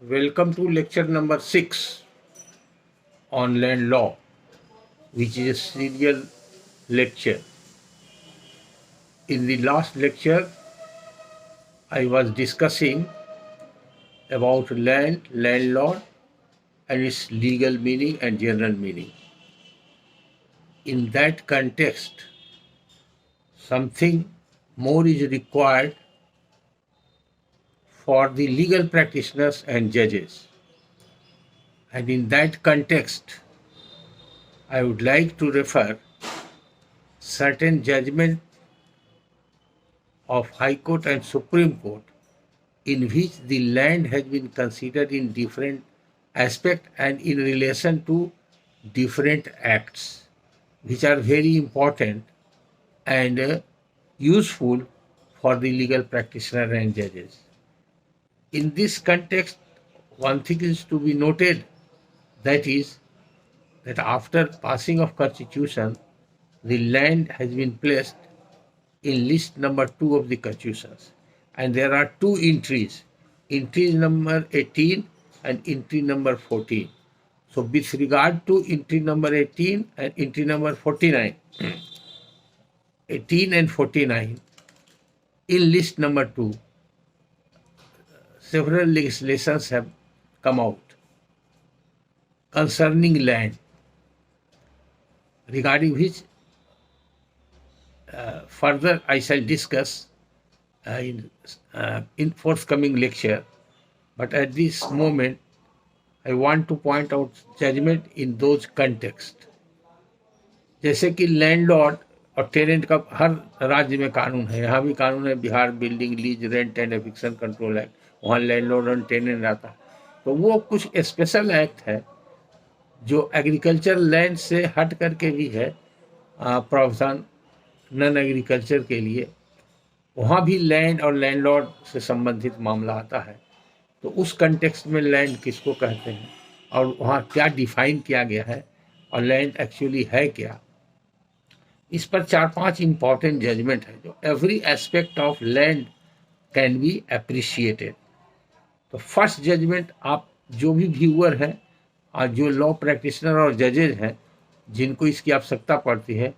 Welcome to lecture number 6 on land law, which is a serial lecture. In the last lecture, I was discussing about land, landlord, and its legal meaning and general meaning. In that context, something more is required for the legal practitioners and judges. And in that context, I would like to refer certain judgment of High Court and Supreme Court in which the land has been considered in different aspect and in relation to different acts, which are very important and useful for the legal practitioner and judges. In this context, one thing is to be noted, that is that after passing of Constitution, the land has been placed in list number 2 of the Constitutions, and there are two entries, entry number 18 and entry number 14. So with regard to entry number 18 and entry number 49, 18 and 49, in list number 2, several legislations have come out concerning land, regarding which further I shall discuss in forthcoming lecture. But at this moment, I want to point out judgment in those context. जैसे कि landlord और tenant का हर राज्य में कानून है, यहाँ भी कानून है, Bihar building lease rent and eviction control act, वहाँ लैंडलॉर्ड और टेनेंट आता है। तो वो कुछ स्पेशल एक्ट है जो एग्रीकल्चर लैंड से हट करके भी है प्रावधान नॉन एग्रीकल्चर के लिए, वहाँ भी लैंड और लैंडलॉर्ड से संबंधित मामला आता है। तो उस कंटेक्स्ट में लैंड किसको कहते हैं और वहाँ क्या डिफाइन किया गया है और लैंड एक्चुअली है क्या, इस पर 4-5 इम्पॉर्टेंट जजमेंट है जो every aspect of land can be appreciated. तो फर्स्ट जजमेंट, आप जो भी व्यूअर हैं और जो लॉ प्रैक्टिशनर और जजेज हैं जिनको इसकी आवश्यकता पड़ती है,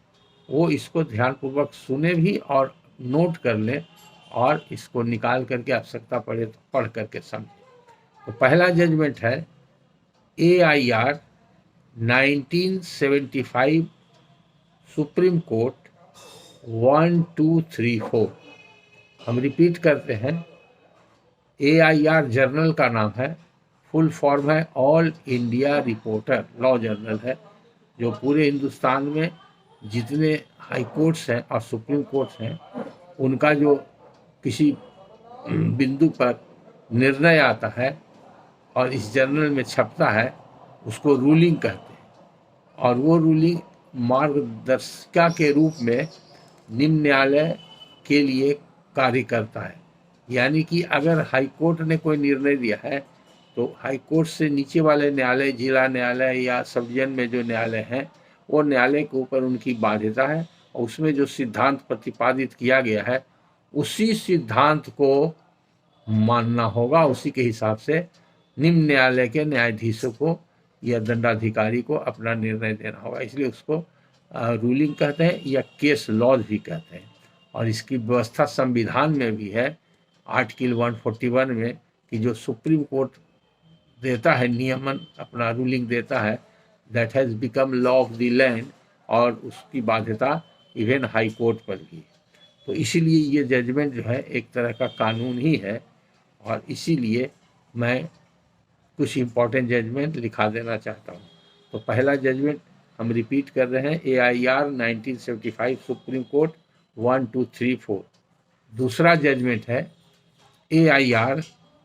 वो इसको ध्यानपूर्वक सुने भी और नोट कर लें और इसको निकाल करके आवश्यकता पड़े तो पढ़ करके समझें। तो पहला जजमेंट है AIR 1975 सुप्रीम कोर्ट 1234। हम रिपीट करते हैं, AIR जर्नल का नाम है, फुल फॉर्म है all India reporter law journal है, जो पूरे हिंदुस्तान में जितने हाई कोर्ट्स हैं और सुप्रीम कोर्ट्स हैं उनका जो किसी बिंदु पर निर्णय आता है और इस जर्नल में छपता है, उसको रूलिंग कहते हैं। और वो रूलिंग मार्गदर्शिका के रूप में निम्न न्यायालय के लिए कार्य करता है। यानी कि अगर हाई कोर्ट ने कोई निर्णय दिया है तो हाई कोर्ट से नीचे वाले न्यायालय, जिला न्यायालय या सब डिवीजन में जो न्यायालय हैं, वो न्यायालय के ऊपर उनकी बाध्यता है और उसमें जो सिद्धांत प्रतिपादित किया गया है उसी सिद्धांत को मानना होगा। उसी के हिसाब से निम्न न्यायालय के न्यायाधीशों को या दंडाधिकारी को अपना निर्णय देना होगा, इसलिए उसको रूलिंग कहते हैं या केस लॉज भी कहते हैं। और इसकी व्यवस्था संविधान में भी है, आर्टिकल 141 में, कि जो सुप्रीम कोर्ट देता है नियमन, अपना रूलिंग देता है, that has become law of the land, और उसकी बाध्यता इवन हाई कोर्ट पर भी। तो इसीलिए ये जजमेंट जो है एक तरह का कानून ही है, और इसीलिए मैं कुछ इम्पॉर्टेंट जजमेंट लिखा देना चाहता हूँ। तो पहला जजमेंट हम रिपीट कर रहे हैं, AIR 1975 सुप्रीम कोर्ट 1234। दूसरा जजमेंट है AIR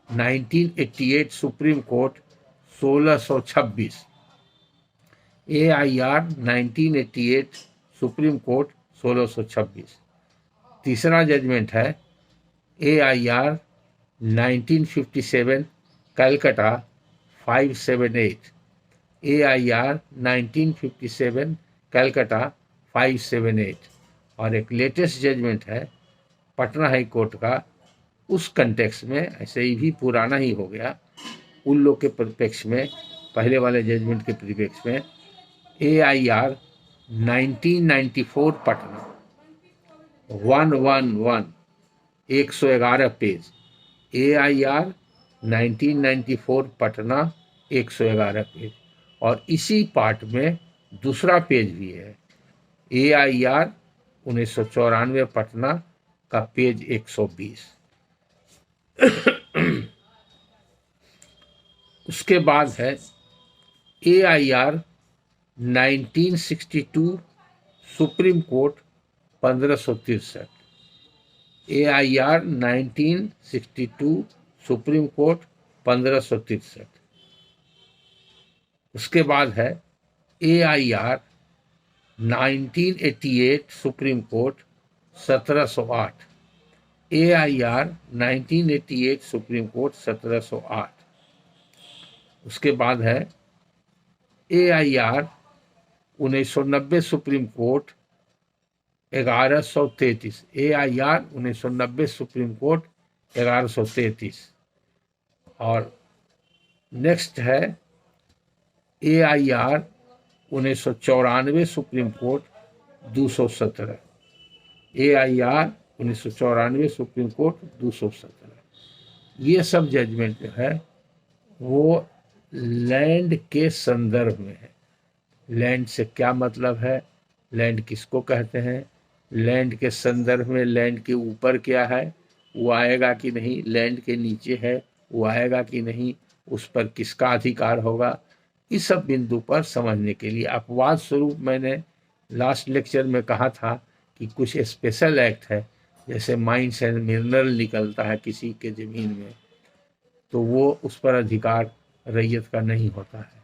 1988 supreme court 1626। AIR 1988 supreme court 1626। तीसरा जजमेंट है AIR 1957 कलकत्ता 578। AIR 1957 कलकत्ता 578। और एक लेटेस्ट जजमेंट है पटना हाई कोर्ट का, उस कंटेक्स्ट में, ऐसे ही भी पुराना ही हो गया, उन लोग के परिप्रेक्ष्य में, पहले वाले जजमेंट के परिप्रेक्ष्य में AIR 1994 Patna 111 111 page, AIR 1994 Patna 111 page, और इसी पार्ट में दूसरा पेज भी है AIR 1994 पटना का पेज 120। उसके बाद है AIR 1962 supreme court 1563, AIR 1962 supreme court 1563। उसके बाद है AIR 1988 supreme court 1708, AIR 1988 supreme court 1708। उसके बाद है AIR 1990 supreme court 1133, AIR 1990 supreme court 1133। और नेक्स्ट है AIR 1994 supreme court 217, AIR 1994 supreme court 217। ये सब जजमेंट जो है वो लैंड के संदर्भ में है। लैंड से क्या मतलब है, लैंड किसको कहते हैं, लैंड के संदर्भ में लैंड के ऊपर क्या है वो आएगा कि नहीं, लैंड के नीचे है वो आएगा कि नहीं, उस पर किसका अधिकार होगा, इस सब बिंदु पर समझने के लिए अपवाद स्वरूप मैंने लास्ट लेक्चर में कहा था कि कुछ स्पेशल एक्ट है, जैसे माइंस एंड मिनरल निकलता है किसी के ज़मीन में, तो वो उस पर अधिकार रैयत का नहीं होता है।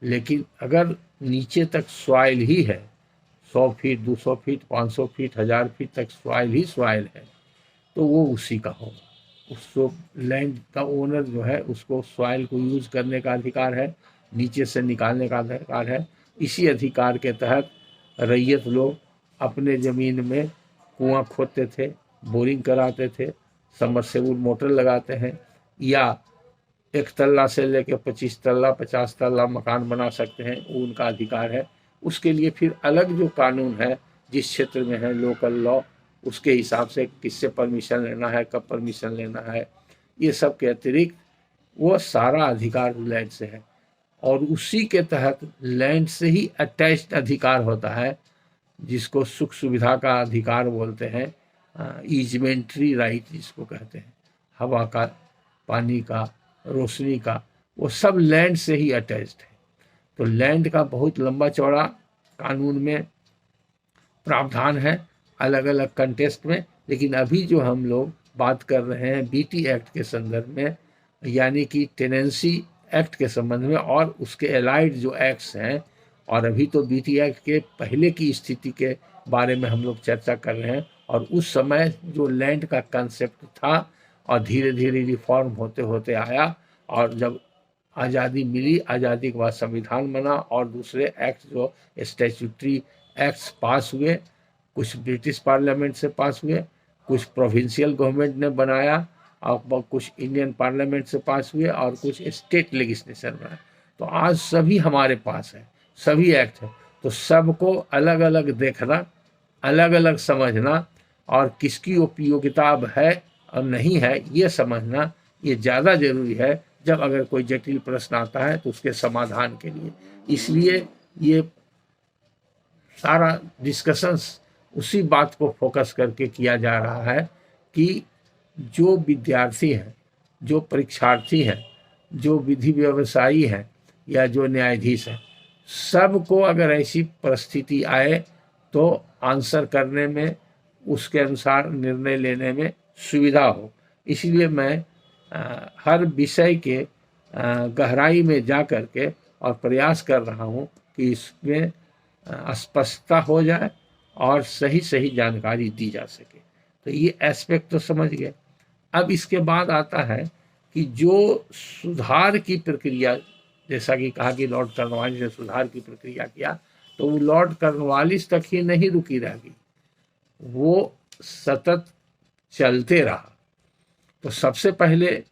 लेकिन अगर नीचे तक सॉइल ही है, 100 फीट 200 फीट 500 फीट 1000 फीट तक सॉइल ही सॉइल है, तो वो उसी का होगा। उसको लैंड का ओनर जो है उसको सॉइल को यूज करने का अधिकार है, नीचे से निकालने का अधिकार है। इसी अधिकार के तहत रैयत लोग अपने ज़मीन में कुआं खोदते थे, बोरिंग कराते थे, सबमर्सिबल मोटर लगाते हैं, या 1 तल्ला से लेकर 25 तल्ला 50 तल्ला मकान बना सकते हैं, वो उनका अधिकार है। उसके लिए फिर अलग जो कानून है जिस क्षेत्र में है, लोकल लॉ, उसके हिसाब से किससे परमिशन लेना है, कब परमिशन लेना है, ये सब के अतिरिक्त वो सारा अधिकार लैंड से है। और उसी के तहत लैंड से ही अटैच्ड अधिकार होता है, जिसको सुख सुविधा का अधिकार बोलते हैं, ईजमेंट्री राइट जिसको कहते हैं, हवा का, पानी का, रोशनी का, वो सब लैंड से ही अटैच्ड है। तो लैंड का बहुत लंबा चौड़ा कानून में प्रावधान है अलग अलग कंटेस्ट में। लेकिन अभी जो हम लोग बात कर रहे हैं BT एक्ट के संदर्भ में, यानी कि टेनेंसी एक्ट के संबंध में और उसके एलाइड जो एक्ट्स हैं, और अभी तो BT एक्ट के पहले की स्थिति के बारे में हम लोग चर्चा कर रहे हैं, और उस समय जो लैंड का कंसेप्ट था और धीरे धीरे रिफॉर्म होते होते आया, और जब आज़ादी मिली, आज़ादी के बाद संविधान बना और दूसरे एक्ट जो स्टैट्यूटरी एक्ट्स पास हुए, कुछ ब्रिटिश पार्लियामेंट से पास हुए, कुछ प्रोविंशियल गवर्नमेंट ने बनाया, और कुछ इंडियन पार्लियामेंट से पास हुए, और कुछ स्टेट लेजिस्लेशन बनाया। तो आज सभी हमारे पास है, सभी एक्ट है। तो सबको अलग अलग देखना, अलग अलग समझना, और किसकी उपयोगिता अब है और नहीं है ये समझना, ये ज़्यादा ज़रूरी है जब अगर कोई जटिल प्रश्न आता है तो उसके समाधान के लिए। इसलिए ये सारा डिस्कशंस उसी बात को फोकस करके किया जा रहा है कि जो विद्यार्थी हैं, जो परीक्षार्थी हैं, जो विधि व्यवसायी हैं, या जो न्यायाधीश हैं, सबको अगर ऐसी परिस्थिति आए तो आंसर करने में, उसके अनुसार निर्णय लेने में सुविधा हो। इसलिए मैं हर विषय के गहराई में जा कर के और प्रयास कर रहा हूँ कि इसमें स्पष्टता हो जाए और सही सही जानकारी दी जा सके। तो ये एस्पेक्ट तो समझ गए। अब इसके बाद आता है कि जो सुधार की प्रक्रिया, जैसा कि कहा कि लॉर्ड कॉर्नवालिस ने सुधार की प्रक्रिया किया, तो वो लॉर्ड कॉर्नवालिस तक ही नहीं रुकी रहेगी, वो सतत चलते रहा। तो सबसे पहले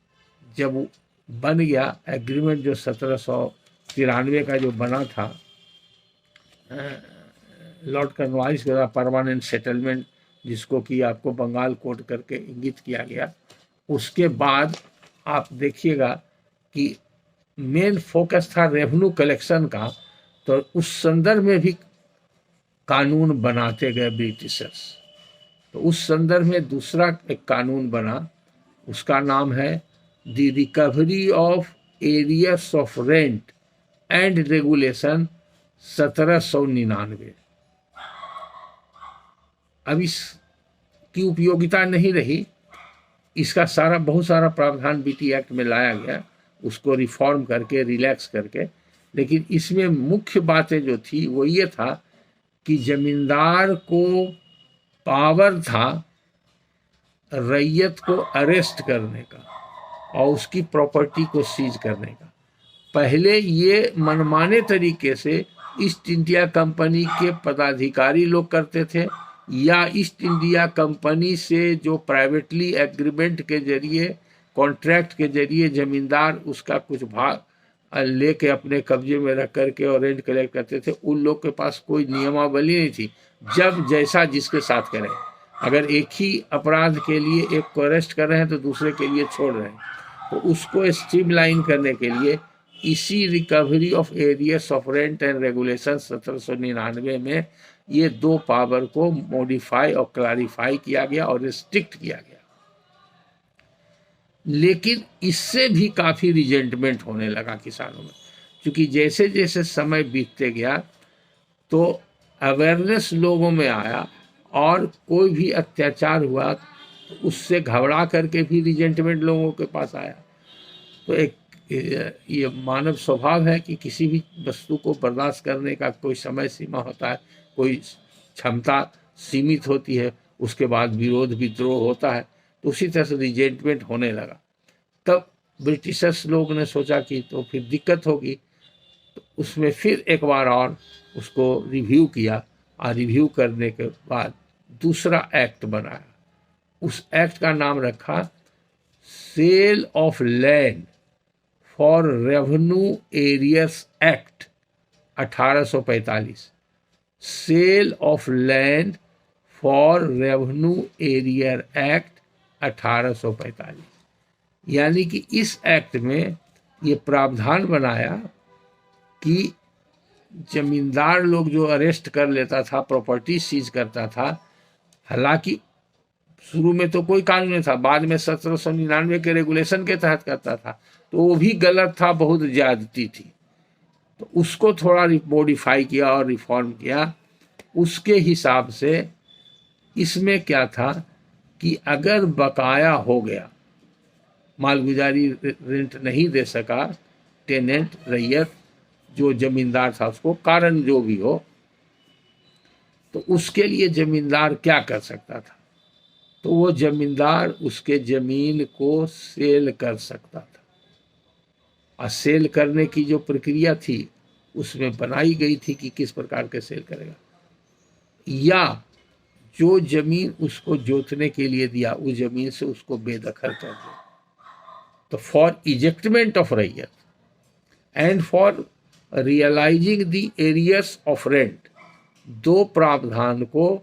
जब बन गया एग्रीमेंट जो 1793 का जो बना था लॉर्ड कॉर्नवालिस का परमानेंट सेटलमेंट, जिसको कि आपको बंगाल कोट करके इंगित किया गया। उसके बाद आप देखिएगा कि मेन फोकस था रेवेन्यू कलेक्शन का, तो उस संदर्भ में भी कानून बनाते गए ब्रिटिशर्स। तो उस संदर्भ में दूसरा एक कानून बना, उसका नाम है the recovery of arrears of rent and regulation 1799। अब इसकी उपयोगिता नहीं रही, इसका बहुत सारा प्रावधान बीटी एक्ट में लाया गया, उसको रिफॉर्म करके रिलैक्स करके। लेकिन इसमें मुख्य बातें जो थी वो ये था कि जमींदार को पावर था रैयत को अरेस्ट करने का और उसकी प्रॉपर्टी को सीज करने का। पहले ये मनमाने तरीके से ईस्ट इंडिया कंपनी के पदाधिकारी लोग करते थे, या ईस्ट इंडिया कंपनी से जो प्राइवेटली एग्रीमेंट के जरिए, कॉन्ट्रैक्ट के जरिए जमींदार उसका कुछ भाग लेके अपने कब्जे में रख करके और रेंट कलेक्ट करते थे, उन लोग के पास कोई नियमावली नहीं थी। जब जैसा जिसके साथ करें, अगर एक ही अपराध के लिए एक को अरेस्ट कर रहे हैं तो दूसरे के लिए छोड़ रहे हैं, तो उसको स्ट्रीमलाइन करने के लिए इसी recovery of arrears of rent and regulation 1799 में ये दो पावर को मॉडिफाई और क्लैरिफाई किया गया और रिस्ट्रिक्ट किया गया। लेकिन इससे भी काफ़ी रिजेंटमेंट होने लगा किसानों में, क्योंकि जैसे जैसे समय बीतते गया तो अवेयरनेस लोगों में आया, और कोई भी अत्याचार हुआ तो उससे घबरा करके भी रिजेंटमेंट लोगों के पास आया। तो एक ये मानव स्वभाव है कि किसी भी वस्तु को बर्दाश्त करने का कोई समय सीमा होता है, कोई क्षमता सीमित होती है, उसके बाद विरोध विद्रोह होता है। तो उसी तरह से रिजेंटमेंट होने लगा। तब ब्रिटिशर्स लोग ने सोचा कि तो फिर दिक्कत होगी, तो उसमें फिर एक बार और उसको रिव्यू किया, और रिव्यू करने के बाद दूसरा एक्ट बनाया। उस एक्ट का नाम रखा sale of land for revenue arrears act 1845। Sale of land for revenue arrear act 1845। यानी कि इस एक्ट में ये प्रावधान बनाया कि जमींदार लोग जो अरेस्ट कर लेता था, प्रॉपर्टी सीज करता था, हालांकि शुरू में तो कोई कानून नहीं था, बाद में 1799 के रेगुलेशन के तहत करता था, तो वो भी गलत था, बहुत ज्यादती थी। तो उसको थोड़ा मॉडिफाई किया और रिफॉर्म किया। उसके हिसाब से इसमें क्या था कि अगर बकाया हो गया, मालगुजारी रेंट नहीं दे सका टेनेंट, रैयत, जो जमींदार था उसको, कारण जो भी हो, तो उसके लिए जमींदार क्या कर सकता था? तो वो जमींदार उसके जमीन को सेल कर सकता था। और सेल करने की जो प्रक्रिया थी उसमें बनाई गई थी कि किस प्रकार के सेल करेगा, या जो जमीन उसको जोतने के लिए दिया उस जमीन से उसको बेदखल कर दे। तो for ejectment of ryot and for realising the arrears of rent, दो प्रावधान को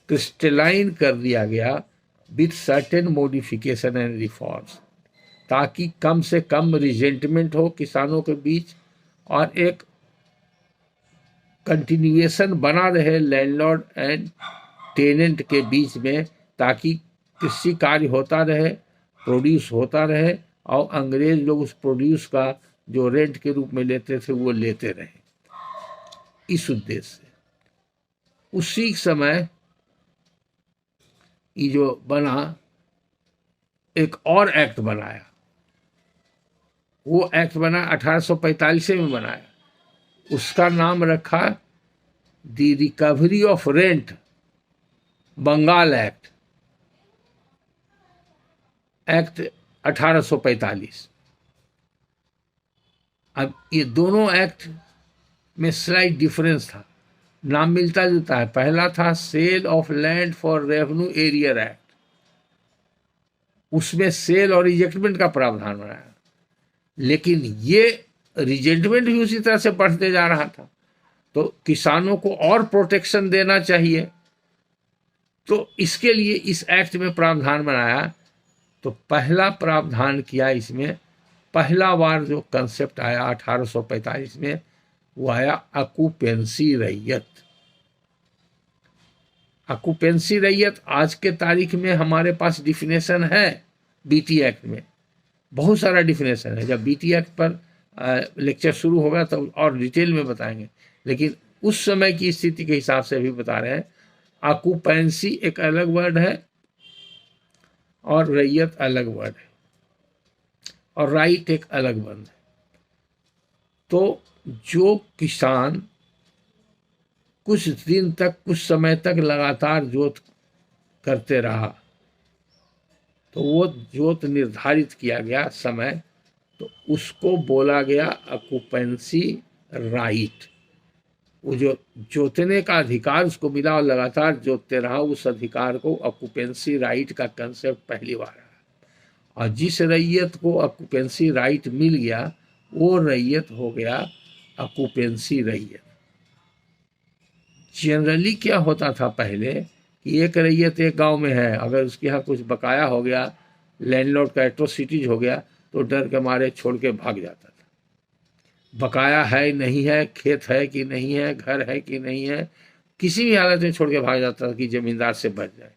क्रिस्टलाइन कर दिया गया with certain modification and reforms, ताकि कम से कम रिजेंटमेंट हो किसानों के बीच और एक कंटिन्यूएशन बना रहे लैंडलॉर्ड एंड टेनेंट के बीच में, ताकि कृषि कार्य होता रहे, प्रोड्यूस होता रहे, और अंग्रेज लोग उस प्रोड्यूस का जो रेंट के रूप में लेते थे वो लेते रहे। इस उद्देश्य से उसी समय ये जो बना, एक और एक्ट बनाया। वो एक्ट बना 1845 में बनाया, उसका नाम रखा the recovery of rent Bengal act 1845। अब ये दोनों एक्ट में स्लाइट डिफरेंस था, नाम मिलता जुलता है। पहला था sale of land for revenue arrear act, उसमें सेल और इजेक्टमेंट का प्रावधान बनाया। लेकिन ये रिजेंटमेंट भी उसी तरह से बढ़ते जा रहा था। तो किसानों को और प्रोटेक्शन देना चाहिए, तो इसके लिए इस एक्ट में प्रावधान बनाया। तो पहला प्रावधान किया इसमें, पहला बार जो कंसेप्ट आया 1845 में, वो आया अकुपेंसी रैयत। अकुपेंसी रैयत आज के तारीख में हमारे पास डिफिनेशन है बीटी एक्ट में, बहुत सारा डिफिनेशन है। जब बीटी एक्ट पर लेक्चर शुरू होगा तो और डिटेल में बताएंगे, लेकिन उस समय की स्थिति के हिसाब से अभी बता रहे हैं। ऑक्यूपेंसी एक अलग वर्ड है और रैयत अलग वर्ड है, और राइट एक अलग वर्ड है। तो जो किसान कुछ दिन तक, कुछ समय तक लगातार जोत करते रहा, तो वो जोत निर्धारित किया गया समय, तो उसको बोला गया ऑक्यूपेंसी राइट। वो जो जोतने का अधिकार उसको मिला और लगातार जोतते रहा, उस अधिकार को ऑक्यूपेंसी राइट का कंसेप्ट पहली बार आया। और जिस रैयत को ऑक्यूपेंसी राइट मिल गया, वो रैयत हो गया ऑक्यूपेंसी रैयत। जनरली क्या होता था पहले कि एक रैयत एक गांव में है, अगर उसके यहाँ कुछ बकाया हो गया, लैंडलॉर्ड का एट्रोसिटीज हो गया, तो डर के मारे छोड़ के भाग जाता था। बकाया है नहीं है, खेत है कि नहीं है, घर है कि नहीं है, किसी भी हालत में छोड़ के भाग जाता था कि जमींदार से बच जाए।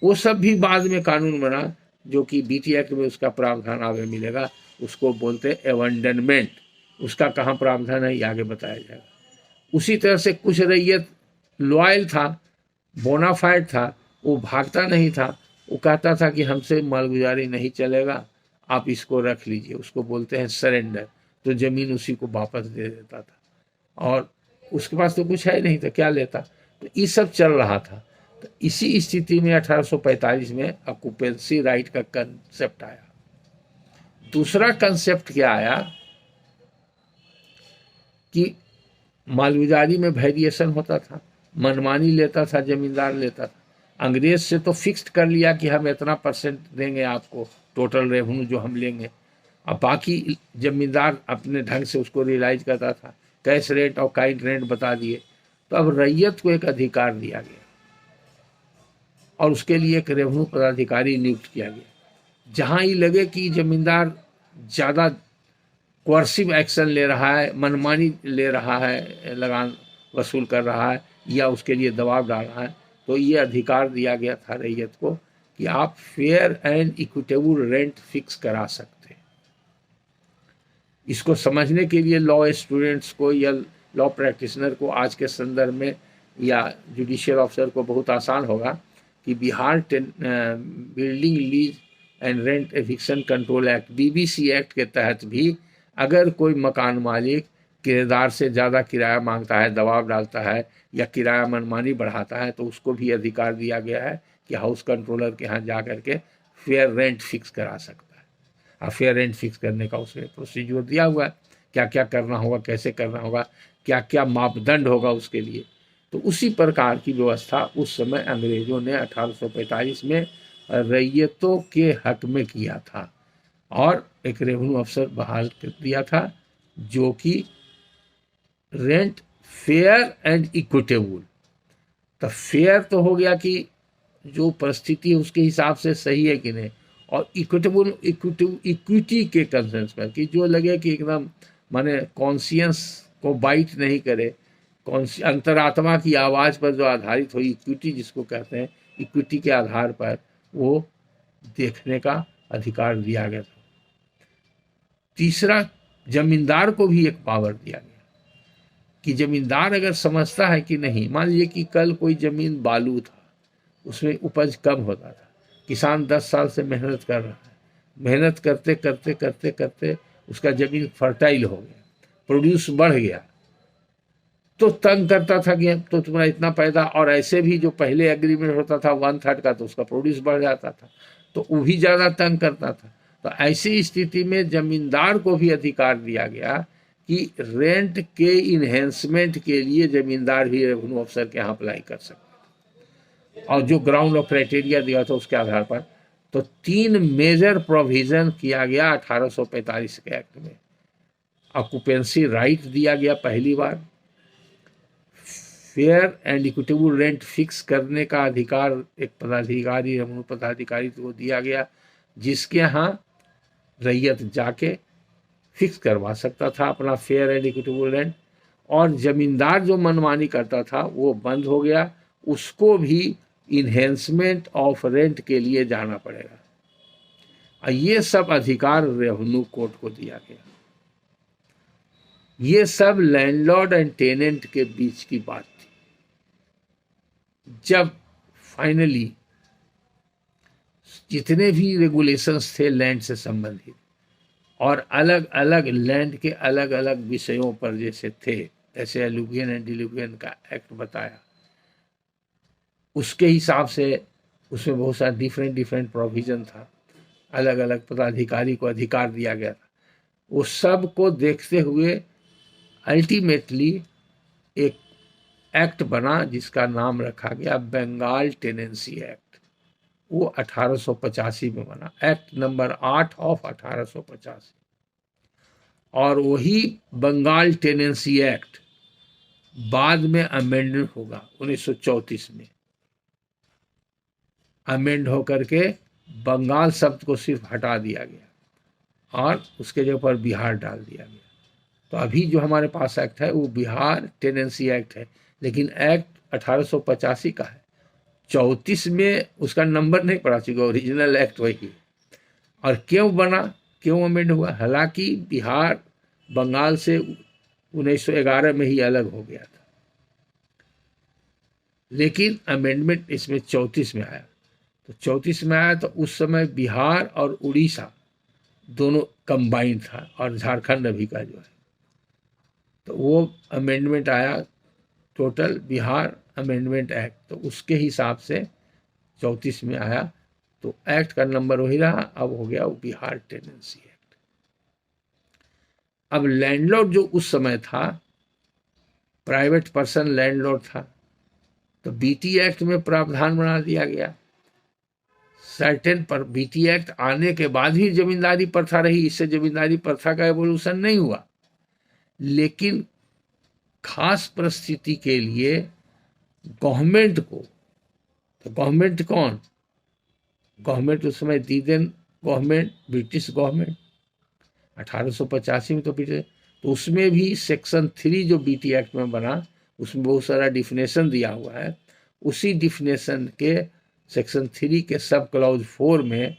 वो सब भी बाद में कानून बना, जो कि बीटी एक्ट में उसका प्रावधान आगे मिलेगा, उसको बोलते हैं एबंडनमेंट। उसका कहाँ प्रावधान है ये आगे बताया जाएगा। उसी तरह से कुछ रैयत लॉयल था, बोनाफाइड था, वो भागता नहीं था, वो कहता था कि हमसे मालगुजारी नहीं चलेगा, आप इसको रख लीजिए, उसको बोलते हैं सरेंडर। तो जमीन उसी को वापस दे देता था, और उसके पास तो कुछ है नहीं, तो क्या लेता। तो ये सब चल रहा था। तो इसी स्थिति में 1845 में ऑक्यूपेंसी राइट का कंसेप्ट आया। दूसरा कंसेप्ट क्या आया कि मालगुजारी में वेरिएशन होता था, मनमानी लेता था, जमींदार लेता था। अंग्रेज से तो फिक्स्ड कर लिया कि हम इतना परसेंट देंगे आपको, टोटल रेवेन्यू जो हम लेंगे। अब बाकी जमींदार अपने ढंग से उसको रियलाइज करता था, कैश रेट और काइंड रेट बता दिए। तो अब रैयत को एक अधिकार दिया गया, और उसके लिए एक रेवेन्यू पदाधिकारी नियुक्त किया गया। जहाँ ही लगे कि जमींदार ज़्यादा कोर्सिव एक्शन ले रहा है, मनमानी ले रहा है, लगान वसूल कर रहा है, या उसके लिए दबाव डाल रहा है, तो ये अधिकार दिया गया था रैयत को कि आप fair and equitable rent fix करा सकते हैं। इसको समझने के लिए लॉ स्टूडेंट्स को या लॉ प्रैक्टिशनर को आज के संदर्भ में, या जुडिशियल ऑफिसर को बहुत आसान होगा कि Bihar building lease and rent eviction control act, BBC act के तहत भी अगर कोई मकान मालिक किराएदार से ज़्यादा किराया मांगता है, दबाव डालता है, या किराया मनमानी बढ़ाता है, तो उसको भी अधिकार दिया गया है कि हाउस कंट्रोलर के यहाँ जा करके फेयर रेंट फिक्स करा सकता है। और फेयर रेंट फिक्स करने का उसमें प्रोसीजर दिया हुआ है, क्या क्या करना होगा, कैसे करना होगा, क्या क्या मापदंड होगा उसके लिए। तो उसी प्रकार की व्यवस्था उस समय अंग्रेजों ने 1845 में रैयतों के हक में किया था, और एक रेवेन्यू अफसर बहाल कर दिया था, जो कि रेंट फेयर एंड इक्विटेबल। तो फेयर तो हो गया कि जो परिस्थिति है उसके हिसाब से सही है कि नहीं, और इक्विटेबल इक्विटी के कंसर्न्स पर, कि जो लगे कि एकदम माने कॉन्शियंस को बाइट नहीं करे, अंतरात्मा की आवाज़ पर जो आधारित हो, इक्विटी जिसको कहते हैं, इक्विटी के आधार पर वो देखने का अधिकार दिया गया था। तीसरा, जमींदार को भी एक पावर दिया गया कि जमींदार अगर समझता है कि नहीं, मान लीजिए कि कल कोई ज़मीन बालू था, उसमें उपज कम होता था, किसान 10 साल से मेहनत कर रहा है, मेहनत करते करते करते करते उसका ज़मीन फर्टाइल हो गया, प्रोड्यूस बढ़ गया, तो तंग करता था कि तो तुम्हारा इतना पैदा, और ऐसे भी जो पहले एग्रीमेंट होता था 1/3 का, तो उसका प्रोड्यूस बढ़ जाता था, तो वो भी ज़्यादा तंग करता था। तो ऐसी स्थिति में जमींदार को भी अधिकार दिया गया कि रेंट के इन्हेंसमेंट के लिए जमींदार भी रेवेन्यू अफसर के यहाँ अप्लाई कर सकता, और जो ग्राउंड ऑफ क्राइटेरिया दिया था उसके आधार पर तो 3 मेजर प्रोविजन किया गया 1845 के एक्ट में। ऑक्यूपेंसी राइट दिया गया पहली बार, fair and equitable rent fix करने का अधिकार एक पदाधिकारी रेवेन्यू पदाधिकारी को दिया गया, जिसके यहाँ रैयत जाके फिक्स करवा सकता था अपना फेयर एंड इक्विटेबल रेंट। और जमींदार जो मनमानी करता था वो बंद हो गया, उसको भी इन्हेंसमेंट ऑफ रेंट के लिए जाना पड़ेगा। और ये सब अधिकार रेवेन्यू कोर्ट को दिया गया। ये सब लैंडलॉर्ड एंड टेनेंट के बीच की बात थी। जब फाइनली जितने भी रेगुलेशंस थे लैंड से संबंधित और अलग अलग लैंड के अलग अलग विषयों पर जैसे थे, जैसे एलुवियन एंड डिलुवियन का एक्ट बताया, उसके हिसाब से उसमें बहुत सारा डिफरेंट प्रोविजन था, अलग अलग पदाधिकारी को अधिकार दिया गया था। वो सब को देखते हुए अल्टीमेटली एक एक्ट बना जिसका नाम रखा गया बंगाल टेनेंसी एक्ट। वो 1885 में बना, एक्ट नंबर 8 ऑफ 1885। और वही बंगाल टेनेंसी एक्ट बाद में अमेंडमेंट होगा 1934 में। अमेंड होकर के बंगाल शब्द को सिर्फ हटा दिया गया और उसके जगह पर बिहार डाल दिया गया। तो अभी जो हमारे पास एक्ट है वो बिहार टेनेंसी एक्ट है, लेकिन एक्ट 1885 का है। 34 में उसका नंबर नहीं पड़ा, चुका ओरिजिनल एक्ट वही है। और क्यों बना, क्यों अमेंड हुआ? हालांकि बिहार बंगाल से 1911 में ही अलग हो गया था, लेकिन अमेंडमेंट इसमें 34 में आया। तो 34 में आया तो उस समय बिहार और उड़ीसा दोनों कंबाइंड था, और झारखंड अभी का जो है, तो वो अमेंडमेंट आया टोटल बिहार अमेंडमेंट एक्ट। तो उसके हिसाब से 34 में आया, तो एक्ट का नंबर वही रहा, अब हो गया वो बिहार टेनेंसी एक्ट। अब लैंडलॉर्ड जो उस समय था, प्राइवेट पर्सन लैंडलॉर्ड था, तो बीटी एक्ट में प्रावधान बना दिया गया सर्टेन पर। बीटी एक्ट आने के बाद ही जमींदारी प्रथा रही, इससे जमींदारी प्रथा का एवोल्यूशन नहीं हुआ, लेकिन खास परिस्थिति के लिए गवर्नमेंट को, तो गवर्नमेंट कौन? गवर्नमेंट उस समय दीदेन गवर्नमेंट, ब्रिटिश गवर्नमेंट 1885 में तो ब्रिटिश। तो उसमें भी सेक्शन 3 जो बीटी एक्ट में बना, उसमें बहुत सारा डिफिनेशन दिया हुआ है। उसी डिफिनेशन के सेक्शन 3 के सब क्लॉज 4 में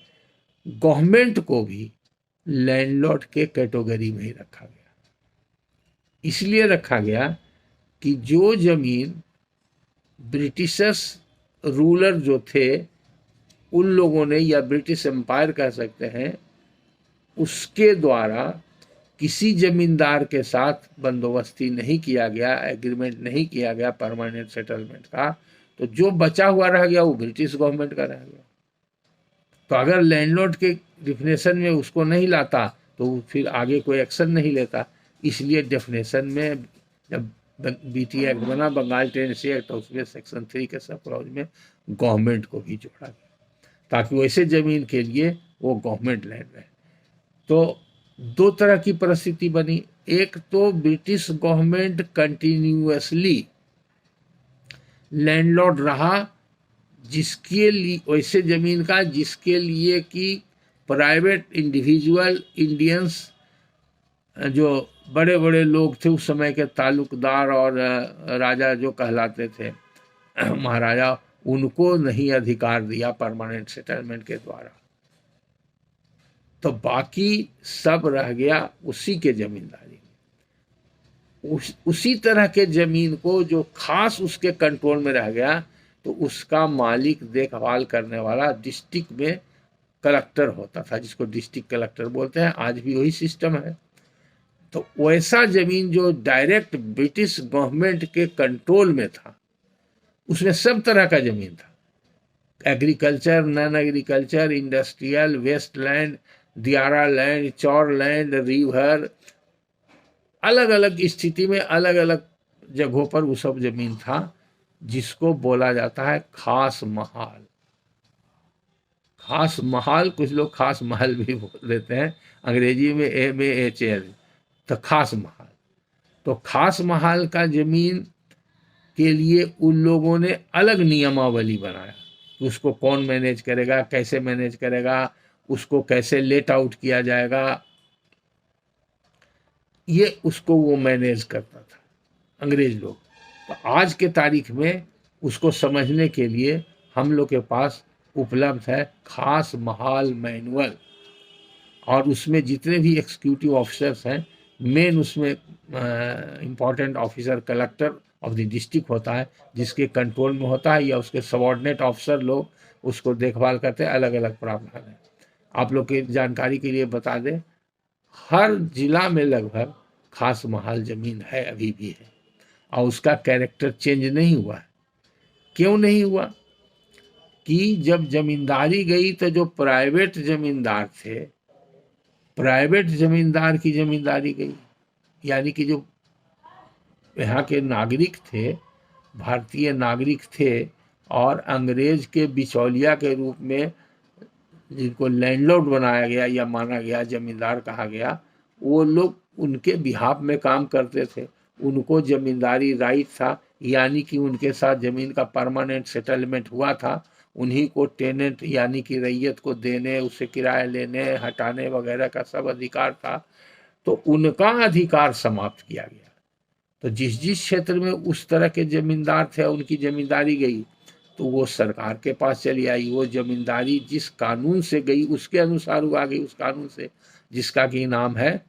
गवर्नमेंट को भी लैंडलॉर्ड के कैटेगरी में ही रखा गया। इसलिए रखा गया कि जो जमीन ब्रिटिशर्स रूलर जो थे उन लोगों ने, या ब्रिटिश एम्पायर कह सकते हैं, उसके द्वारा किसी जमींदार के साथ बंदोबस्ती नहीं किया गया, एग्रीमेंट नहीं किया गया परमानेंट सेटलमेंट का, तो जो बचा हुआ रह गया वो ब्रिटिश गवर्नमेंट का रह गया। तो अगर लैंडलॉर्ड के डिफिनेशन में उसको नहीं लाता तो फिर आगे कोई एक्शन नहीं लेता। इसलिए डेफिनेशन में जब बीटी एक्ट बना, बंगाल टेनेंसी एक्ट, तो उसमें सेक्शन 3 के सब क्लॉज में गवर्नमेंट को भी जोड़ा गया, ताकि वैसे जमीन के लिए वो गवर्नमेंट लैंड रहे। तो दो तरह की परिस्थिति बनी। एक तो ब्रिटिश गवर्नमेंट कंटिन्यूअसली लैंडलॉर्ड रहा, जिसके लिए वैसे जमीन का जिसके लिए कि प्राइवेट इंडिविजुअल इंडियंस जो बड़े बड़े लोग थे उस समय के, तालुकदार और राजा जो कहलाते थे महाराजा, उनको नहीं अधिकार दिया परमानेंट सेटलमेंट के द्वारा। तो बाकी सब रह गया उसी के जमींदारी में। उसी तरह के जमीन को जो खास उसके कंट्रोल में रह गया, तो उसका मालिक देखभाल करने वाला डिस्ट्रिक्ट में कलेक्टर होता था, जिसको डिस्ट्रिक्ट कलेक्टर बोलते हैं। आज भी वही सिस्टम है। तो वैसा जमीन जो डायरेक्ट ब्रिटिश गवर्नमेंट के कंट्रोल में था, उसमें सब तरह का जमीन था, agriculture, non agriculture, industrial, waste land, दियारा लैंड, चौर लैंड, रिवर, अलग अलग स्थिति में अलग अलग जगहों पर वो सब जमीन था, जिसको बोला जाता है खास महाल। खास महाल, कुछ लोग खास महल भी बोल देते हैं, अंग्रेजी में MAHL, तो खास महाल। तो खास महाल का जमीन के लिए उन लोगों ने अलग नियमावली बनाया कि उसको कौन मैनेज करेगा, कैसे मैनेज करेगा, उसको कैसे लेट आउट किया जाएगा, ये उसको वो मैनेज करता था अंग्रेज लोग। तो आज के तारीख में उसको समझने के लिए हम लोग के पास उपलब्ध है खास महाल मैनुअल, और उसमें जितने भी एग्जीक्यूटिव ऑफिसर्स हैं, मेन उसमें important officer collector of the district होता है, जिसके कंट्रोल में होता है, या उसके सबॉर्डिनेट ऑफिसर लोग उसको देखभाल करते हैं। अलग अलग प्रावधान है। आप लोग की जानकारी के लिए बता दें, हर जिला में लगभग खास महाल जमीन है, अभी भी है, और उसका कैरेक्टर चेंज नहीं हुआ है। क्यों नहीं हुआ? कि जब जमींदारी गई तो जो प्राइवेट जमींदार थे, प्राइवेट जमींदार की जमींदारी गई, यानी कि जो यहाँ के नागरिक थे, भारतीय नागरिक थे, और अंग्रेज के बिचौलिया के रूप में जिनको लैंडलॉर्ड बनाया गया या माना गया, जमींदार कहा गया, वो लोग उनके बिहाफ में काम करते थे। उनको जमींदारी राइट था, यानी कि उनके साथ जमीन का परमानेंट सेटलमेंट हुआ था। उन्हीं को टेनेंट यानी कि रैयत को देने, उससे किराया लेने, हटाने वगैरह का सब अधिकार था। तो उनका अधिकार समाप्त किया गया। तो जिस जिस क्षेत्र में उस तरह के जमींदार थे, उनकी जमींदारी गई, तो वो सरकार के पास चली आई। वो जमींदारी जिस कानून से गई उसके अनुसार वो आ गई, उस कानून से, जिसका कि नाम है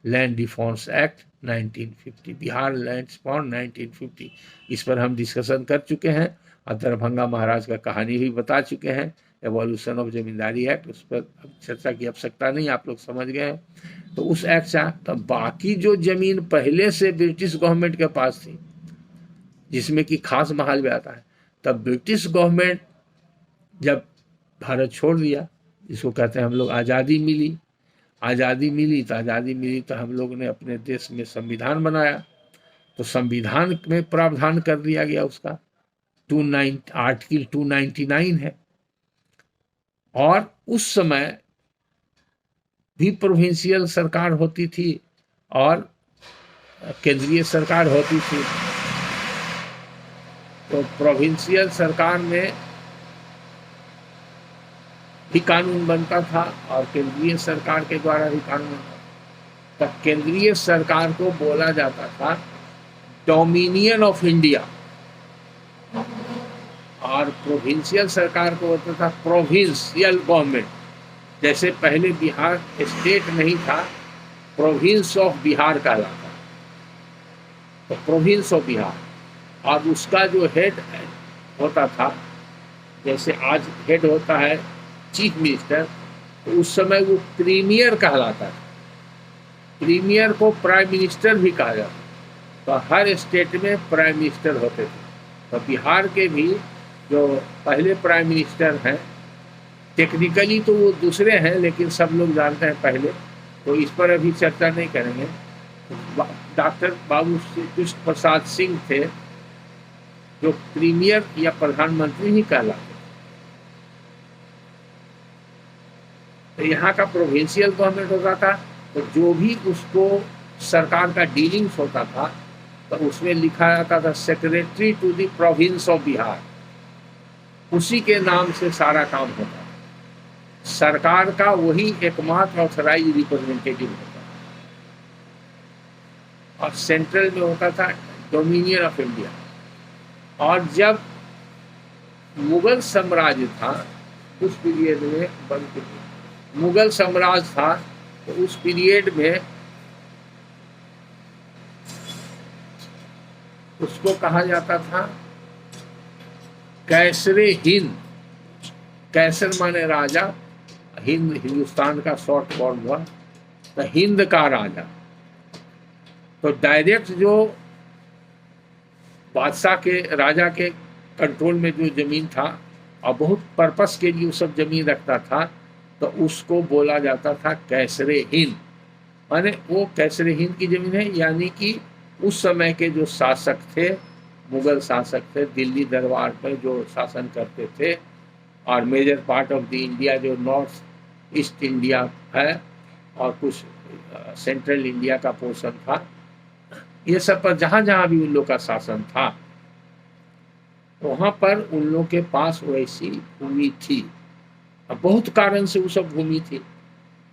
land reforms act 1950, Bihar land reform 1950। इस पर हम डिस्कशन कर चुके हैं, और दरभंगा महाराज का कहानी भी बता चुके हैं, एवोल्यूशन ऑफ जमींदारी एक्ट, उस पर चर्चा की आवश्यकता नहीं, आप लोग समझ गए हैं। तो उस एक्ट से तो बाकी जो जमीन पहले से ब्रिटिश गवर्नमेंट के पास थी, जिसमें कि खास महाल भी आता है, तब ब्रिटिश गवर्नमेंट जब भारत छोड़ दिया, जिसको कहते हैं हम लोग आज़ादी मिली, आज़ादी मिली तो हम लोग ने अपने देश में संविधान बनाया। तो संविधान में प्रावधान कर दिया गया उसका, आर्टिकल 299 है। और उस समय भी प्रोविंशियल सरकार होती थी और केंद्रीय सरकार होती थी। तो प्रोविंशियल सरकार में भी कानून बनता था और केंद्रीय सरकार के द्वारा भी कानून बनता था। तब केंद्रीय सरकार को बोला जाता था डोमिनियन ऑफ इंडिया, और प्रोविंशियल सरकार को होता था प्रोविंशियल गवर्नमेंट। जैसे पहले बिहार स्टेट नहीं था, प्रोविंस ऑफ बिहार कहलाता, तो प्रोविंस ऑफ बिहार, और उसका जो हेड होता था, जैसे आज हेड होता है चीफ मिनिस्टर, तो उस समय वो प्रीमियर कहलाता था। प्रीमियर को प्राइम मिनिस्टर भी कहा जाता। तो हर स्टेट में प्राइम मिनिस्टर होते थे। तो बिहार के भी जो पहले प्राइम मिनिस्टर हैं, टेक्निकली तो वो दूसरे हैं, लेकिन सब लोग जानते हैं पहले, तो इस पर अभी चर्चा नहीं करेंगे। डॉक्टर बाबू कृष्ण प्रसाद सिंह थे, जो प्रीमियर या प्रधानमंत्री ही कहलाते। तो यहाँ का प्रोविंशियल गवर्नमेंट होता था, तो जो भी उसको सरकार का डीलिंग्स होता था, तो उसमें लिखा जाता था secretary to the province of Bihar. उसी के नाम से सारा काम होता था। सरकार का वही एकमात्र ऑथराइज रिप्रेजेंटेटिव होता था, और सेंट्रल में होता था डोमिनियन ऑफ इंडिया। और जब मुगल साम्राज्य था, उस पीरियड में मुगल साम्राज्य था, तो उस पीरियड में उसको कहा जाता था कैसरे हिंद। कैसर माने राजा, हिंद हिंदुस्तान का शॉर्ट फॉर्म हुआ, तो हिंद का राजा। तो डायरेक्ट जो बादशाह के, राजा के कंट्रोल में जो जमीन था, और बहुत पर्पस के लिए वो सब जमीन रखता था, तो उसको बोला जाता था कैसरे हिंद। माने वो कैसरे हिंद की जमीन है, यानी कि उस समय के जो शासक थे, मुगल शासक थे, दिल्ली दरबार पर जो शासन करते थे, और major part of the India जो नॉर्थ ईस्ट इंडिया है और कुछ सेंट्रल इंडिया का पोर्शन था, ये सब पर जहाँ जहाँ भी उन लोग का शासन था वहाँ पर उन लोग के पास वैसी भूमि थी। अब बहुत कारण से वो सब भूमि थी,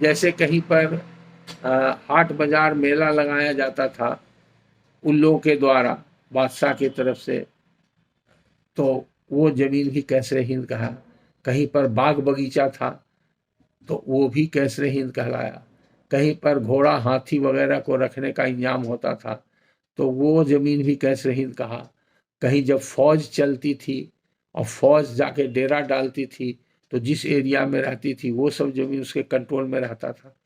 जैसे कहीं पर हाट बाजार मेला लगाया जाता था उन लोगों के द्वारा बादशाह की तरफ से, तो वो जमीन भी कैसरे हिंद कहा। कहीं पर बाग बगीचा था तो वो भी कैसरे हिंद कहलाया। कहीं पर घोड़ा हाथी वगैरह को रखने का इंतजाम होता था तो वो जमीन भी कैसरे हिंद कहा। कहीं जब फौज चलती थी और फौज जाके डेरा डालती थी तो जिस एरिया में रहती थी वो सब जमीन उसके कंट्रोल में रहता था।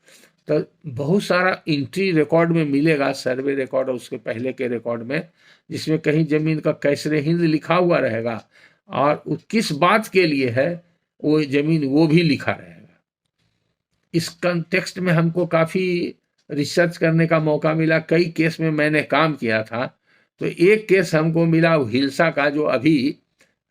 तो बहुत सारा एंट्री रिकॉर्ड में मिलेगा, सर्वे रिकॉर्ड और उसके पहले के रिकॉर्ड में, जिसमें कहीं जमीन का कैसरे हिंद लिखा हुआ रहेगा और किस बात के लिए है वो जमीन वो भी लिखा रहेगा। इस कंटेक्स्ट में हमको काफ़ी रिसर्च करने का मौका मिला, कई केस में मैंने काम किया था। तो एक केस हमको मिला हिलसा का जो अभी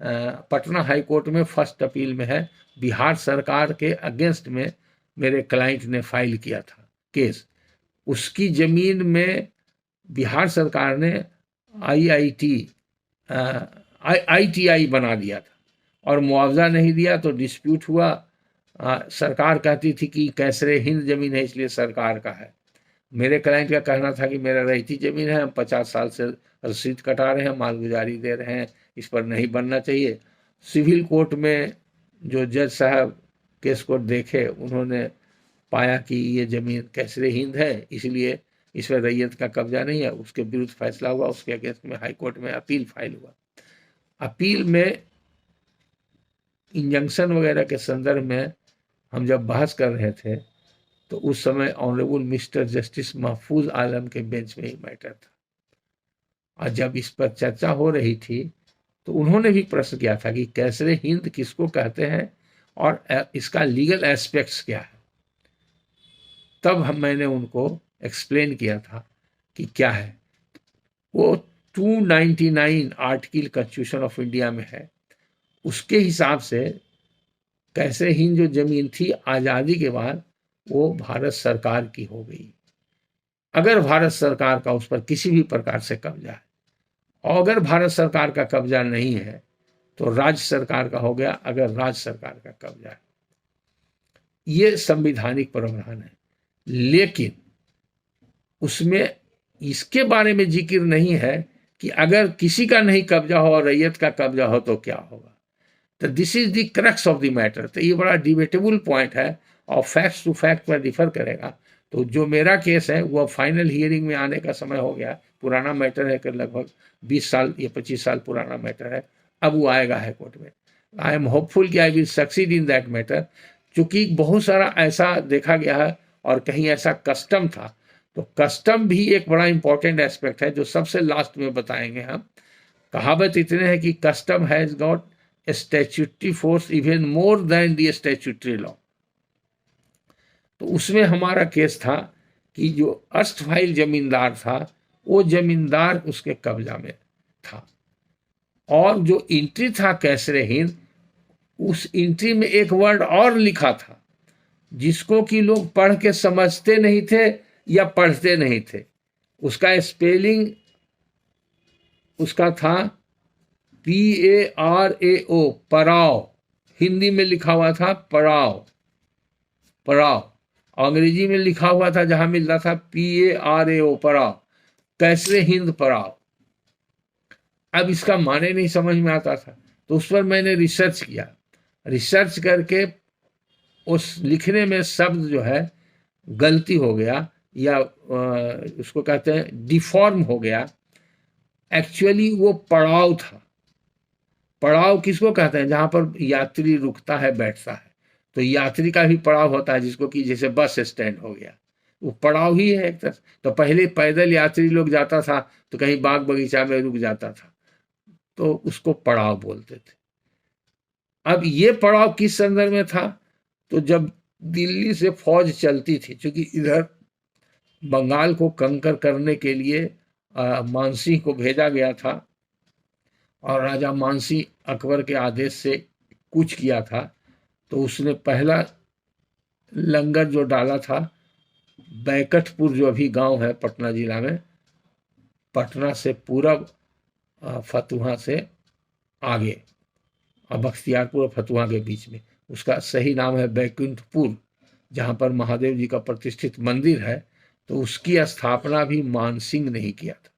पटना हाई कोर्ट में फर्स्ट अपील में है, बिहार सरकार के अगेंस्ट में मेरे क्लाइंट ने फाइल किया था केस। उसकी ज़मीन में बिहार सरकार ने IITI बना दिया था और मुआवजा नहीं दिया तो डिस्प्यूट हुआ। सरकार कहती थी कि कैसरे हिंद ज़मीन है इसलिए सरकार का है। मेरे क्लाइंट का कहना था कि मेरा रहती ज़मीन है, हम 50 साल से रसीद कटा रहे हैं, मालगुजारी दे रहे हैं, इस पर नहीं बनना चाहिए। सिविल कोर्ट में जो जज साहब केस को देखे उन्होंने पाया कि ये ज़मीन कैसरे हिंद है इसलिए इस पर रैयत का कब्जा नहीं है। उसके विरुद्ध फैसला हुआ, उसके अगेंस्ट में हाई कोर्ट में अपील फाइल हुआ। अपील में इंजंक्शन वगैरह के संदर्भ में हम जब बहस कर रहे थे तो उस समय ऑनरेबल मिस्टर जस्टिस महफूज आलम के बेंच में ही मैटर था और जब इस पर चर्चा हो रही थी तो उन्होंने भी प्रश्न किया था कि कैसरे हिंद किसको कहते हैं और इसका लीगल एस्पेक्ट्स क्या है। तब मैंने उनको एक्सप्लेन किया था कि क्या है। वो 299 आर्टिकल कॉन्स्टिट्यूशन ऑफ इंडिया में है, उसके हिसाब से कैसरे हिंद जो जमीन थी आज़ादी के बाद वो भारत सरकार की हो गई। अगर भारत सरकार का उस पर किसी भी प्रकार से कब्जा है और अगर भारत सरकार का कब्जा नहीं है तो राज्य सरकार का हो गया, अगर राज्य सरकार का कब्जा है। ये संवैधानिक प्रावधान है, लेकिन उसमें इसके बारे में जिक्र नहीं है कि अगर किसी का नहीं कब्जा हो और रैयत का कब्जा हो तो क्या होगा। तो this is the crux of the matter. तो ये बड़ा डिबेटेबल पॉइंट है और फैक्ट्स टू फैक्ट पर डिफर करेगा। तो जो मेरा केस है वो फाइनल हियरिंग में आने का समय हो गया, पुराना मैटर है कि लगभग 20 साल या 25 साल पुराना मैटर है, अब वो आएगा हाई कोर्ट में। आई एम होपफुल कि I will succeed in that matter, क्योंकि बहुत सारा ऐसा देखा गया है और कहीं ऐसा कस्टम था। तो कस्टम भी एक बड़ा इंपॉर्टेंट एस्पेक्ट है जो सबसे लास्ट में बताएंगे हम। कहावत इतने है कि custom has got statutory force even more than the statutory law. तो उसमें हमारा केस था कि जो अस्थायी जमींदार था वो जमींदार उसके कब्जा में था और जो एंट्री था कैसरे हिंद, उस एंट्री में एक वर्ड और लिखा था जिसको कि लोग पढ़ के समझते नहीं थे या पढ़ते नहीं थे। उसका स्पेलिंग उसका था PARAO, पराव। हिंदी में लिखा हुआ था पराव, पराव। अंग्रेजी में लिखा हुआ था जहां मिल रहा था PARAO, पराव, कैसरे हिंद पराव। अब इसका माने नहीं समझ में आता था तो उस पर मैंने रिसर्च किया। रिसर्च करके उस लिखने में शब्द जो है गलती हो गया या उसको कहते हैं डिफॉर्म हो गया। एक्चुअली वो पड़ाव था। पड़ाव किसको कहते हैं? जहां पर यात्री रुकता है बैठता है, तो यात्री का भी पड़ाव होता है जिसको कि जैसे बस स्टैंड हो गया, वो पड़ाव ही है एक तरह। तो पहले पैदल यात्री लोग जाता था तो कहीं बाग बगीचा में रुक जाता था तो उसको पड़ाव बोलते थे। अब ये पड़ाव किस संदर्भ में था? तो जब दिल्ली से फौज चलती थी, क्योंकि इधर बंगाल को कंकर करने के लिए मानसिंह को भेजा गया था और राजा मानसिंह अकबर के आदेश से कूच किया था, तो उसने पहला लंगर जो डाला था बैकटपुर, जो अभी गांव है पटना जिला में, पटना से पूरब, फतुहा से आगे, और बख्तियारपुर और फतुहा के बीच में। उसका सही नाम है बैकुंठपुर, जहाँ पर महादेव जी का प्रतिष्ठित मंदिर है। तो उसकी स्थापना भी मानसिंह ने ही किया था।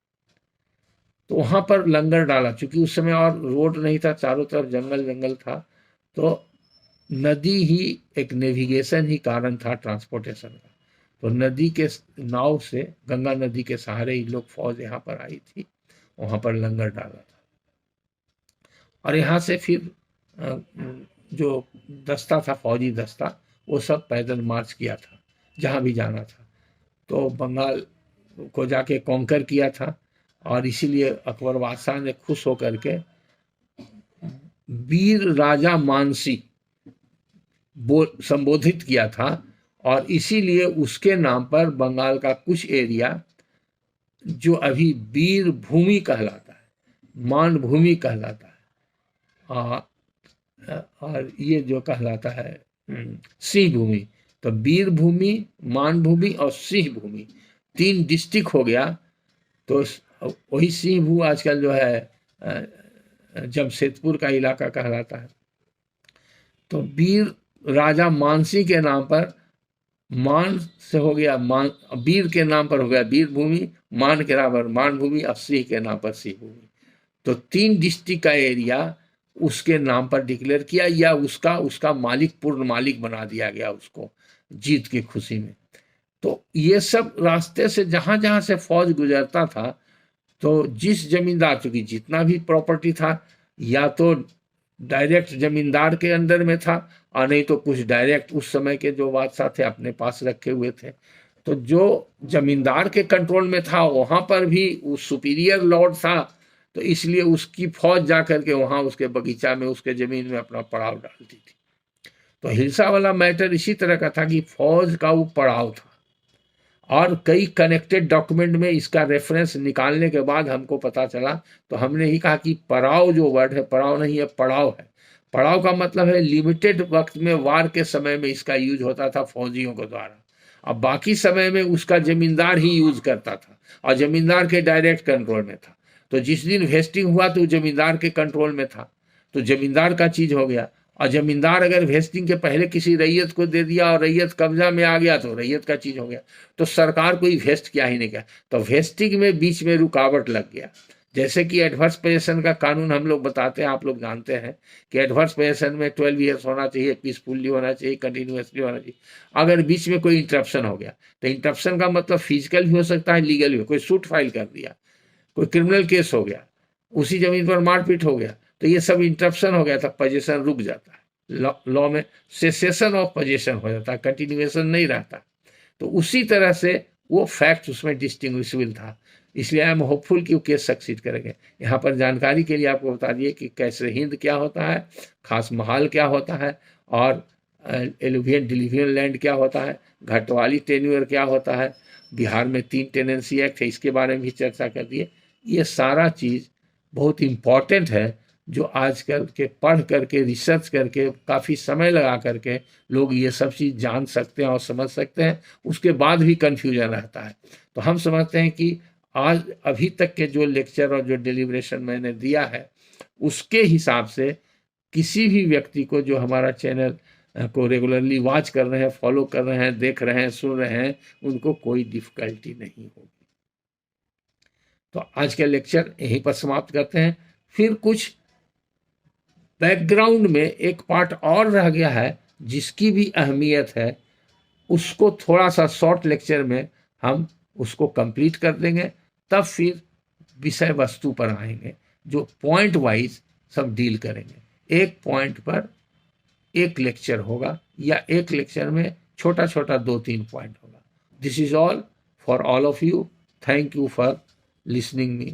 तो वहाँ पर लंगर डाला, चूंकि उस समय और रोड नहीं था, चारों तरफ जंगल जंगल था, तो नदी ही एक नेविगेशन ही कारण था ट्रांसपोर्टेशन का। तो नदी के नाव से, गंगा नदी के सहारे ही लोग, फौज यहाँ पर आई थी, वहाँ पर लंगर डाला था। और यहाँ से फिर जो दस्ता था, फौजी दस्ता, वो सब पैदल मार्च किया था जहाँ भी जाना था। तो बंगाल को जाके कॉन्कर किया था, और इसीलिए अकबर बादशाह ने खुश होकर के वीर राजा मानसी संबोधित किया था, और इसीलिए उसके नाम पर बंगाल का कुछ एरिया जो अभी वीर भूमि कहलाता है, मान भूमि कहलाता है, और ये जो कहलाता है सिंह भूमि। तो वीर भूमि, मान भूमि और सिंह भूमि, 3 डिस्ट्रिक्ट हो गया। तो वही सिंह भू आजकल जो है जमशेदपुर का इलाका कहलाता है। तो वीर राजा मानसिंह के नाम पर, मान से हो गया मान, वीर के नाम पर हो गया वीर भूमि, मान के नाम पर मान भूमि, और सिंह के नाम पर सिंह भूमि। तो 3 डिस्ट्रिक्ट का एरिया उसके नाम पर डिक्लेयर किया, या उसका मालिक, पूर्ण मालिक बना दिया गया उसको, जीत की खुशी में। तो ये सब रास्ते से जहां जहां से फौज गुजरता था, तो जिस जमींदार, चूंकि जितना भी प्रॉपर्टी था, या तो डायरेक्ट जमींदार के अंदर में था, और नहीं तो कुछ डायरेक्ट उस समय के जो बादशाह थे अपने पास रखे हुए थे। तो जो जमींदार के कंट्रोल में था, वहां पर भी वो सुपीरियर लॉर्ड था, तो इसलिए उसकी फौज जाकर के वहां उसके बगीचा में, उसके जमीन में अपना पड़ाव डालती थी। तो हिल्सा वाला मैटर इसी तरह का था कि फौज का वो पड़ाव था, और कई कनेक्टेड डॉक्यूमेंट में इसका रेफरेंस निकालने के बाद हमको पता चला। तो हमने ही कहा कि पड़ाव जो वर्ड है, पड़ाव नहीं है, पड़ाव है। पड़ाव का मतलब है लिमिटेड वक्त में, वार के समय में इसका यूज होता था फौजियों के द्वारा, अब बाकी समय में उसका जमींदार ही यूज करता था, और जमींदार के डायरेक्ट कंट्रोल में था। तो जिस दिन वेस्टिंग हुआ तो जमींदार के कंट्रोल में था, तो जमींदार का चीज हो गया। और जमींदार अगर वेस्टिंग के पहले किसी रैयत को दे दिया और रैयत कब्जा में आ गया तो रैयत का चीज हो गया। तो सरकार कोई वेस्ट क्या ही नहीं किया, तो वेस्टिंग में बीच में रुकावट लग गया। जैसे कि एडवर्स पोजेशन का कानून हम लोग बताते हैं, आप लोग जानते हैं कि एडवर्स पोजेशन में 12 ईयर्स होना चाहिए, पीसफुली होना चाहिए, कंटिन्यूसली होना चाहिए। अगर बीच में कोई इंटरप्शन हो गया, तो इंटरप्शन का मतलब फिजिकल भी हो सकता है, लीगल भी। कोई सूट फाइल कर दिया, कोई क्रिमिनल केस हो गया, उसी जमीन पर मारपीट हो गया, तो ये सब इंटरप्शन हो गया था, पोजीशन रुक जाता है। लॉ में सेसेशन ऑफ पोजीशन हो जाता है, कंटिन्यूएशन नहीं रहता। तो उसी तरह से वो फैक्ट उसमें डिस्टिंग्विशेबल था, इसलिए आई एम होपफुल कि वो केस सक्सीड करेंगे। यहाँ पर जानकारी के लिए आपको बता दिए कि कैसर हिंद क्या होता है, खास महाल क्या होता है, और एलुवियन डिलीवियन लैंड क्या होता है, घटवाली टेन्यूअर क्या होता है, बिहार में 3 टेनेंसी एक्ट है, इसके बारे में भी चर्चा कर दिए। ये सारा चीज़ बहुत इम्पॉर्टेंट है, जो आजकल के पढ़ करके, रिसर्च करके, काफ़ी समय लगा करके लोग ये सब चीज़ जान सकते हैं और समझ सकते हैं, उसके बाद भी कन्फ्यूजन रहता है। तो हम समझते हैं कि आज अभी तक के जो लेक्चर और जो डिलिब्रेशन मैंने दिया है, उसके हिसाब से किसी भी व्यक्ति को जो हमारा चैनल को रेगुलरली वॉच कर रहे हैं, फॉलो कर रहे हैं, देख रहे हैं, सुन रहे हैं, उनको कोई डिफिकल्टी नहीं होगी। तो आज का लेक्चर यहीं पर समाप्त करते हैं। फिर कुछ बैकग्राउंड में एक पार्ट और रह गया है जिसकी भी अहमियत है, उसको थोड़ा सा शॉर्ट लेक्चर में हम उसको कंप्लीट कर देंगे, तब फिर विषय वस्तु पर आएंगे, जो पॉइंट वाइज सब डील करेंगे। एक पॉइंट पर एक लेक्चर होगा, या एक लेक्चर में छोटा छोटा 2-3 पॉइंट होगा। This is all for all of you. Thank you for listening me.